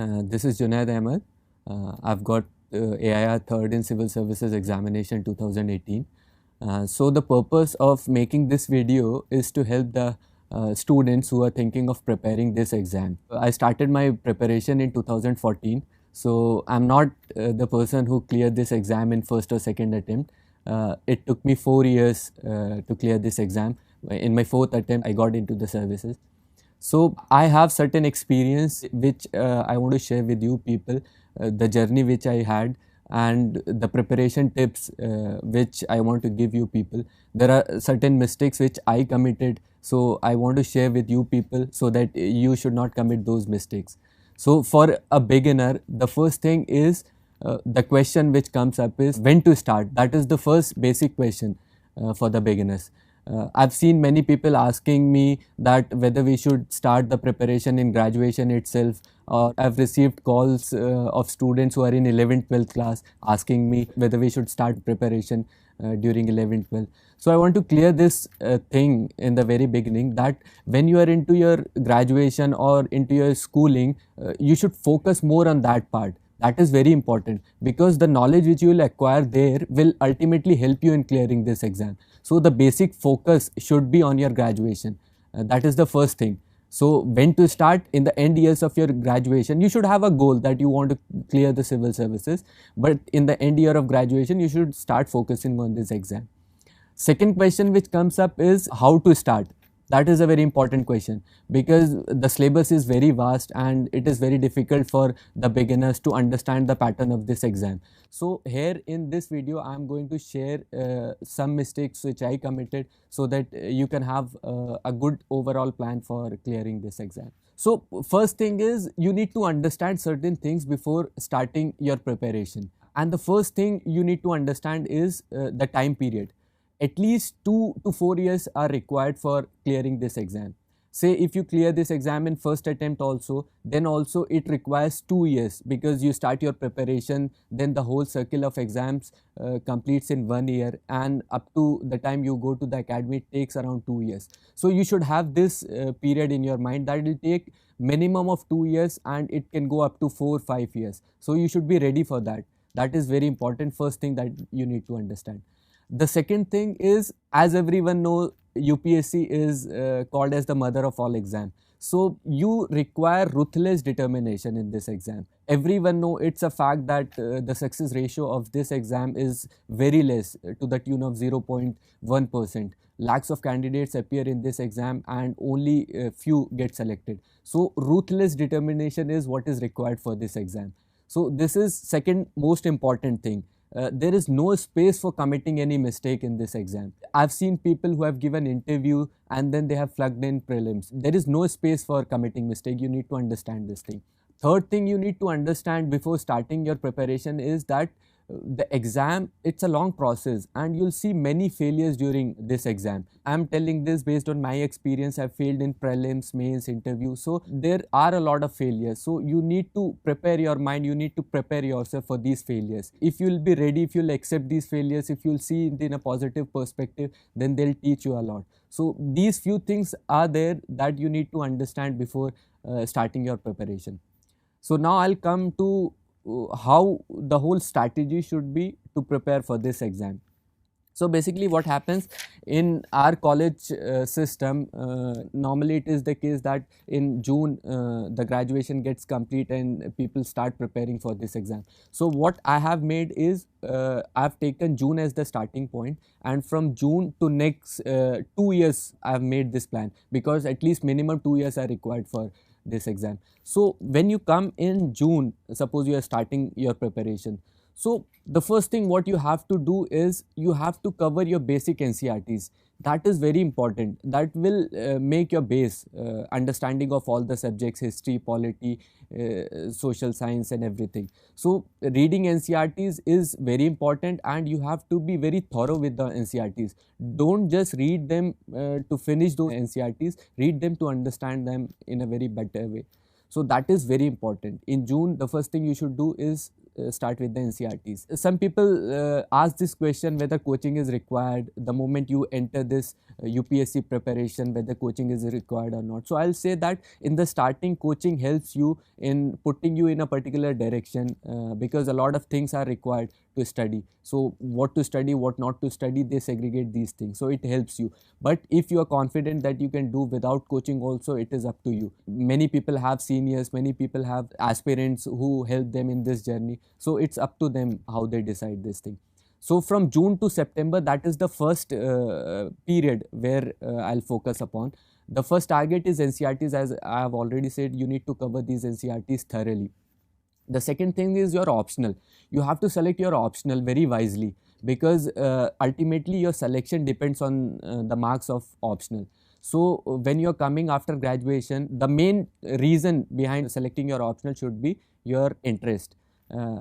This is Junaid Ahmed. I've got AIR third in Civil Services Examination 2018. So the purpose of making this video is to help the students who are thinking of preparing this exam. I started my preparation in 2014. So I'm not the person who cleared this exam in first or second attempt. It took me 4 years to clear this exam. In my fourth attempt, I got into the services. So I have certain experience which I want to share with you people, the journey which I had and the preparation tips which I want to give you people. There are certain mistakes which I committed, so I want to share with you people so that you should not commit those mistakes. So for a beginner, the first thing is the question which comes up is when to start. That is the first basic question for the beginners. I've seen many people asking me that whether we should start the preparation in graduation itself, or I've received calls of students who are in 11th, 12th class asking me whether we should start preparation during 11th, 12th. So I want to clear this thing in the very beginning that when you are into your graduation or into your schooling, you should focus more on that part. That is very important because the knowledge which you will acquire there will ultimately help you in clearing this exam. So the basic focus should be on your graduation. That is the first thing. So when to start in the end years of your graduation, you should have a goal that you want to clear the civil services. But in the end year of graduation, you should start focusing on this exam. Second question which comes up is how to start. That is a very important question because the syllabus is very vast and it is very difficult for the beginners to understand the pattern of this exam. So here in this video, I am going to share some mistakes which I committed so that you can have a good overall plan for clearing this exam. So first thing is you need to understand certain things before starting your preparation. And the first thing you need to understand is the time period. At least 2 to 4 years are required for clearing this exam. Say if you clear this exam in first attempt also, then also it requires 2 years because you start your preparation, then the whole circle of exams completes in 1 year, and up to the time you go to the academy it takes around 2 years. So you should have this period in your mind that it will take minimum of 2 years and it can go up to 4-5 years. So you should be ready for that. That is very important first thing that you need to understand. The second thing is, as everyone knows, UPSC is called as the mother of all exams. So you require ruthless determination in this exam. Everyone know it's a fact that the success ratio of this exam is very less, to the tune of 0.1%. Lakhs of candidates appear in this exam and only few get selected. So ruthless determination is what is required for this exam. So this is second most important thing. There is no space for committing any mistake in this exam. I've seen people who have given interview and then they have plugged in prelims. There is no space for committing mistake. You need to understand this thing. Third thing you need to understand before starting your preparation is that the exam, it's a long process and you'll see many failures during this exam. I'm telling this based on my experience. I've failed in prelims, mains, interview. So there are a lot of failures. So you need to prepare your mind. You need to prepare yourself for these failures. If you'll be ready, if you'll accept these failures, if you'll see it in a positive perspective, then they'll teach you a lot. So these few things are there that you need to understand before starting your preparation. So now I'll come to how the whole strategy should be to prepare for this exam. So basically what happens in our college system, normally it is the case that in June the graduation gets complete and people start preparing for this exam. So what I have made is I've taken June as the starting point, and from June to next 2 years I've made this plan because at least minimum 2 years are required for this exam. So when you come in June, suppose you are starting your preparation. So the first thing what you have to do is you have to cover your basic NCERTs. That is very important. That will make your base understanding of all the subjects, history, polity, social science and everything. So reading NCERTs is very important and you have to be very thorough with the NCERTs. Don't just read them to finish those NCERTs, read them to understand them in a very better way. So that is very important. In June, the first thing you should do is start with the NCERTs. Some people ask this question whether coaching is required the moment you enter this UPSC preparation, whether coaching is required or not. So I'll say that in the starting, coaching helps you in putting you in a particular direction because a lot of things are required to study. So what to study, what not to study, they segregate these things. So it helps you. But if you are confident that you can do without coaching also, it is up to you. Many people have seniors, many people have aspirants who help them in this journey. So it's up to them how they decide this thing. So from June to September, that is the first period where I'll focus upon. The first target is NCERTs. As I have already said, you need to cover these NCERTs thoroughly. The second thing is your optional. You have to select your optional very wisely because ultimately your selection depends on the marks of optional. So when you're coming after graduation, the main reason behind selecting your optional should be your interest.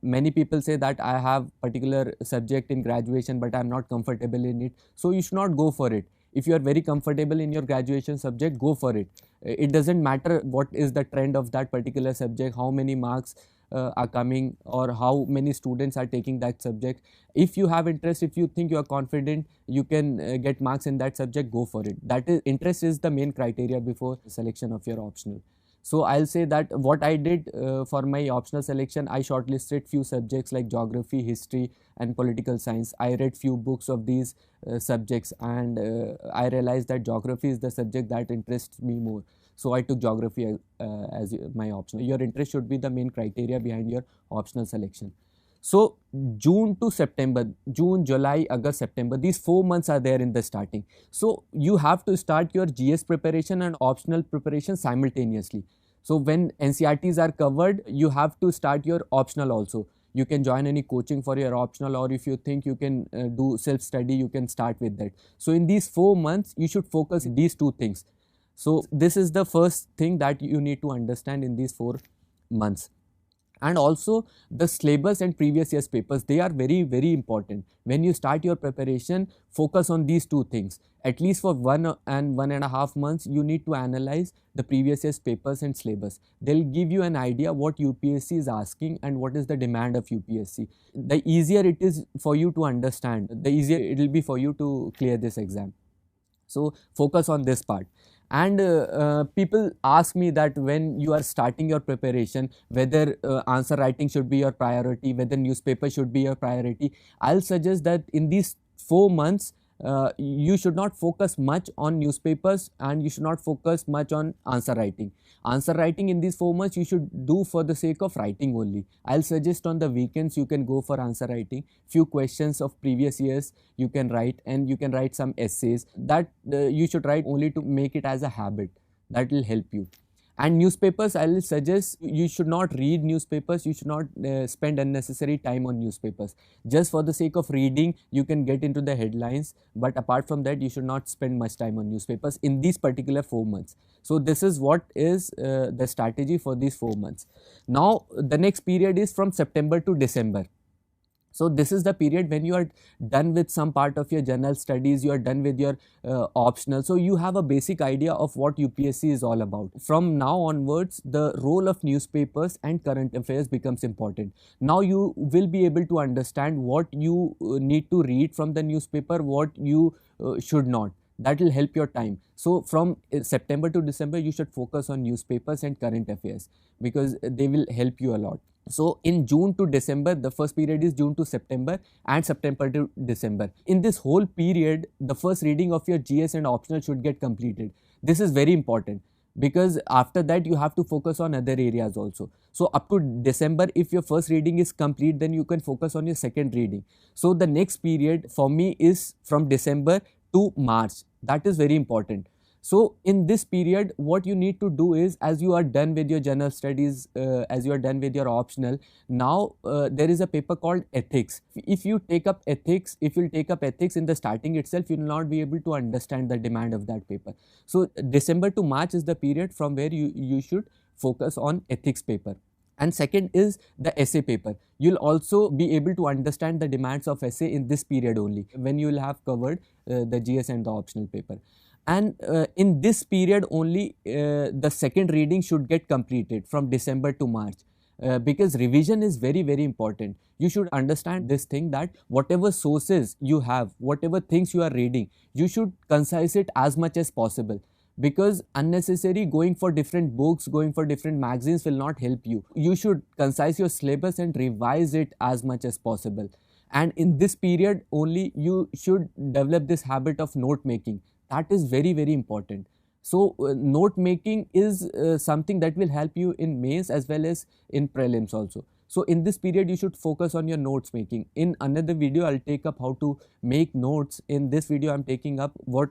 Many people say that I have particular subject in graduation but I'm not comfortable in it. So you should not go for it. If you are very comfortable in your graduation subject, go for it. It doesn't matter what is the trend of that particular subject, how many marks are coming or how many students are taking that subject. If you have interest, if you think you are confident you can get marks in that subject, go for it. That is, interest is the main criteria before selection of your optional. So I'll say that what I did for my optional selection, I shortlisted few subjects like geography, history and political science. I read few books of these subjects and I realized that geography is the subject that interests me more. So I took geography as my optional. Your interest should be the main criteria behind your optional selection. So June to September, June, July, August, September, these 4 months are there in the starting. So you have to start your GS preparation and optional preparation simultaneously. So when NCERTs are covered, you have to start your optional also. You can join any coaching for your optional, or if you think you can do self-study, you can start with that. So in these 4 months, you should focus these two things. So this is the first thing that you need to understand in these 4 months. And also the syllabus and previous year's papers, they are very, very important. When you start your preparation, focus on these two things. At least for 1 and 1.5 months, you need to analyze the previous year's papers and syllabus. They'll give you an idea what UPSC is asking and what is the demand of UPSC. The easier it is for you to understand, the easier it will be for you to clear this exam. So focus on this part. And people ask me that when you are starting your preparation, whether answer writing should be your priority, whether newspaper should be your priority. I'll suggest that in these 4 months, you should not focus much on newspapers and you should not focus much on answer writing. Answer writing in these 4 months you should do for the sake of writing only. I'll suggest on the weekends you can go for answer writing. Few questions of previous years you can write, and you can write some essays that you should write only to make it as a habit. That will help you. And newspapers, I will suggest you should not read newspapers, you should not spend unnecessary time on newspapers. Just for the sake of reading, you can get into the headlines, but apart from that, you should not spend much time on newspapers in these particular 4 months. So this is what is the strategy for these 4 months. Now, the next period is from September to December. So this is the period when you are done with some part of your general studies, you are done with your optional. So you have a basic idea of what UPSC is all about. From now onwards, the role of newspapers and current affairs becomes important. Now you will be able to understand what you need to read from the newspaper, what you should not. That will help your time. So from September to December, you should focus on newspapers and current affairs because they will help you a lot. So in June to December, the first period is June to September and September to December. In this whole period, the first reading of your GS and optional should get completed. This is very important because after that you have to focus on other areas also. So up to December, if your first reading is complete, then you can focus on your second reading. So the next period for me is from December to March. That is very important. So in this period, what you need to do is, as you are done with your general studies, as you are done with your optional, now there is a paper called ethics. If you take up ethics, in the starting itself, you will not be able to understand the demand of that paper. So December to March is the period from where you should focus on ethics paper. And second is the essay paper. You'll also be able to understand the demands of essay in this period only, when you will have covered the GS and the optional paper. And in this period only, the second reading should get completed from December to March. because revision is very, very important. You should understand this thing that whatever sources you have, whatever things you are reading, you should concise it as much as possible, because unnecessary going for different books, going for different magazines will not help you. You should concise your syllabus and revise it as much as possible. And in this period only you should develop this habit of note making. That is very, very important. So note making is something that will help you in mains as well as in prelims also. So in this period you should focus on your notes making. In another video I'll take up how to make notes. In this video I'm taking up what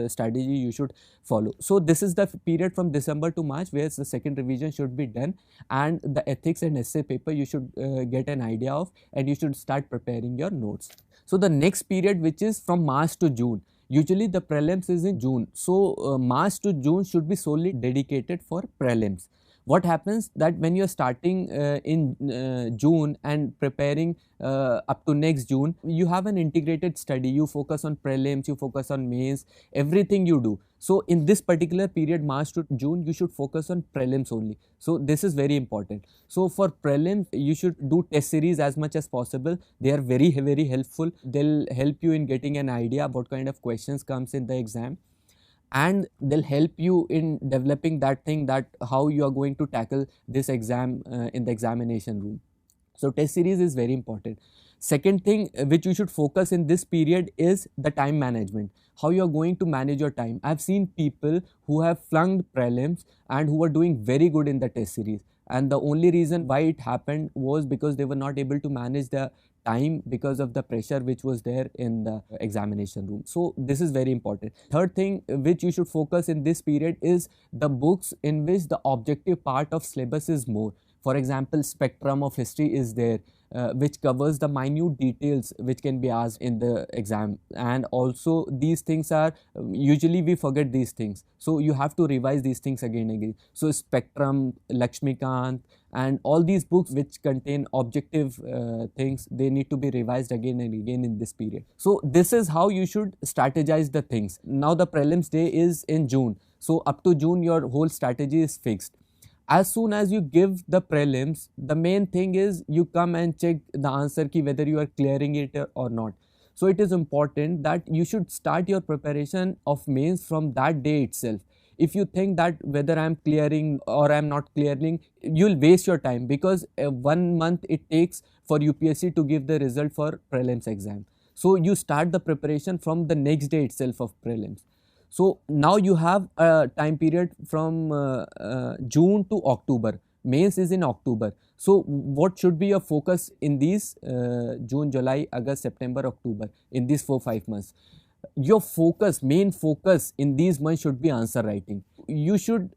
strategy you should follow. So this is the period from December to March where the second revision should be done, and the ethics and essay paper you should get an idea of, and you should start preparing your notes. So the next period, which is from March to June, usually the prelims is in June. So March to June should be solely dedicated for prelims. What happens that when you are starting in June and preparing up to next June, you have an integrated study. You focus on prelims, you focus on mains, everything you do. So in this particular period, March to June, you should focus on prelims only. So this is very important. So for prelims, you should do test series as much as possible. They are very, very helpful. They'll help you in getting an idea what kind of questions comes in the exam, and they'll help you in developing that thing, that how you are going to tackle this exam in the examination room. So test series is very important. Second thing which you should focus in this period is the time management. How you are going to manage your time. I've seen people who have flunked prelims and who are doing very good in the test series, and the only reason why it happened was because they were not able to manage the time because of the pressure which was there in the examination room. So this is very important. Third thing which you should focus in this period is the books in which the objective part of syllabus is more. For example, Spectrum of History is there, which covers the minute details which can be asked in the exam, and also these things are usually we forget these things, so you have to revise these things again and again. So Spectrum, Lakshmikant, and all these books which contain objective things, they need to be revised again and again in this period. So this is how you should strategize the things. Now the prelims day is in June, so up to June your whole strategy is fixed. As soon as you give the prelims, the main thing is you come and check the answer key whether you are clearing it or not. So it is important that you should start your preparation of mains from that day itself. If you think that whether I am clearing or I am not clearing, you will waste your time, because 1 month it takes for UPSC to give the result for prelims exam. So you start the preparation from the next day itself of prelims. So now you have a time period from June to October. Mains is in October. So what should be your focus in these June, July, August, September, October, in these 4-5 months? Your focus, main focus in these months should be answer writing. You should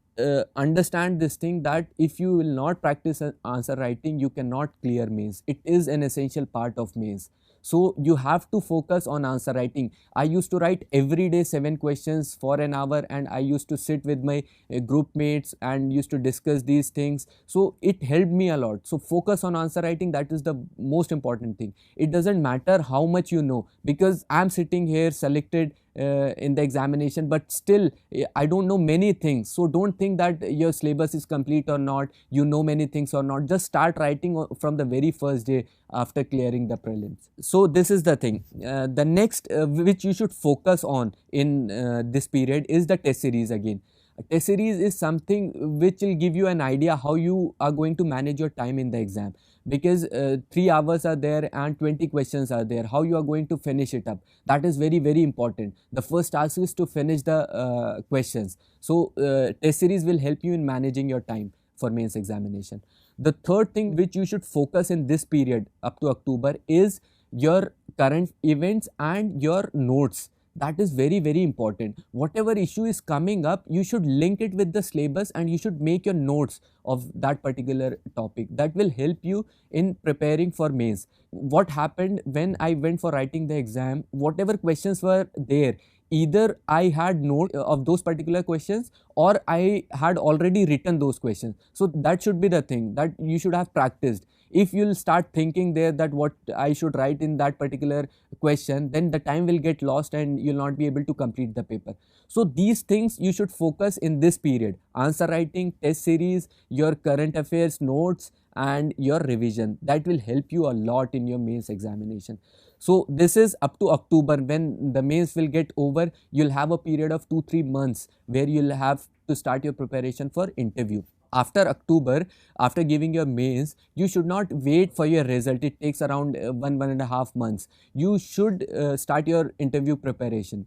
understand this thing that if you will not practice answer writing, you cannot clear mains. It is an essential part of mains. So you have to focus on answer writing. I used to write every day 7 questions for an hour, and I used to sit with my group mates and used to discuss these things. So it helped me a lot. So focus on answer writing, that is the most important thing. It doesn't matter how much you know, because I'm sitting here selected in the examination, but still I don't know many things. So don't think that your syllabus is complete or not, you know many things or not. Just start writing from the very first day after clearing the prelims. So this is the thing. The next which you should focus on in this period is the test series again. A test series is something which will give you an idea how you are going to manage your time in the exam, because 3 hours are there and 20 questions are there. How you are going to finish it up, that is very, very important. The first task is to finish the questions. So test series will help you in managing your time for mains examination. The third thing which you should focus in this period up to October is your current events and your notes. That is very, very important. Whatever issue is coming up, you should link it with the syllabus and you should make your notes of that particular topic. That will help you in preparing for mains. What happened when I went for writing the exam, whatever questions were there, either I had note of those particular questions or I had already written those questions. So that should be the thing, that you should have practiced. If you'll start thinking there that what I should write in that particular question, then the time will get lost and you'll not be able to complete the paper. So these things you should focus in this period: answer writing, test series, your current affairs notes, and your revision. That will help you a lot in your mains examination. So this is up to October. When the mains will get over, you'll have a period of 2-3 months where you'll have to start your preparation for interview. After October, after giving your mains, you should not wait for your result. It takes around 1.5 months. You should start your interview preparation.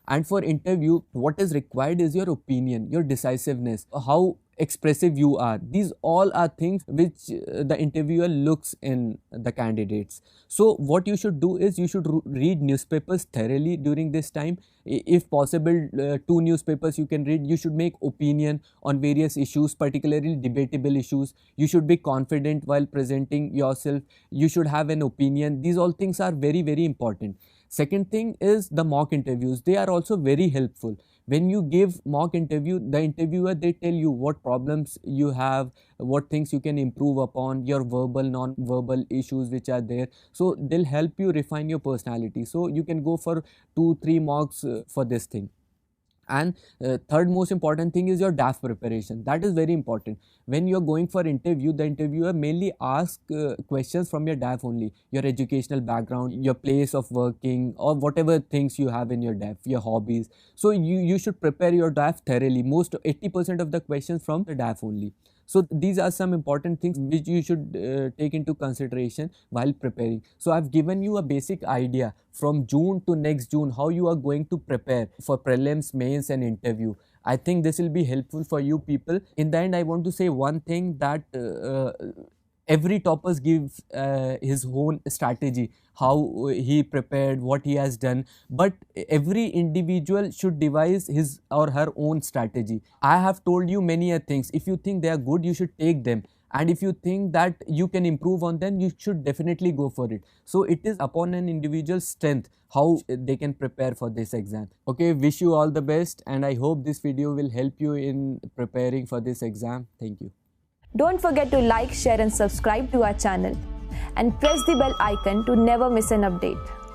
And for interview, what is required is your opinion, your decisiveness, how expressive you are. These all are things which the interviewer looks in the candidates. So what you should do is you should read newspapers thoroughly during this time. If possible, 2 newspapers you can read. You should make opinion on various issues, particularly debatable issues. You should be confident while presenting yourself. You should have an opinion. These all things are very, very important. Second thing is the mock interviews. They are also very helpful. When you give mock interview, the interviewer, they tell you what problems you have, what things you can improve upon, your verbal, non-verbal issues which are there. So they'll help you refine your personality. So you can go for 2-3 mocks for this thing. And third most important thing is your DAF preparation. That is very important. When you're going for interview, the interviewer mainly asks questions from your DAF only. Your educational background, your place of working, or whatever things you have in your DAF, your hobbies. So you should prepare your DAF thoroughly. Most 80% of the questions from the DAF only. So these are some important things which you should take into consideration while preparing. So I've given you a basic idea from June to next June how you are going to prepare for prelims, mains and interview. I think this will be helpful for you people. In the end, I want to say one thing, that every topper gives his own strategy, how he prepared, what he has done, but every individual should devise his or her own strategy. I have told you many things. If you think they are good, you should take them, and if you think that you can improve on them, you should definitely go for it. So it is upon an individual's strength how they can prepare for this exam. Okay, wish you all the best, and I hope this video will help you in preparing for this exam. Thank you. Don't forget to like, share and subscribe to our channel and press the bell icon to never miss an update.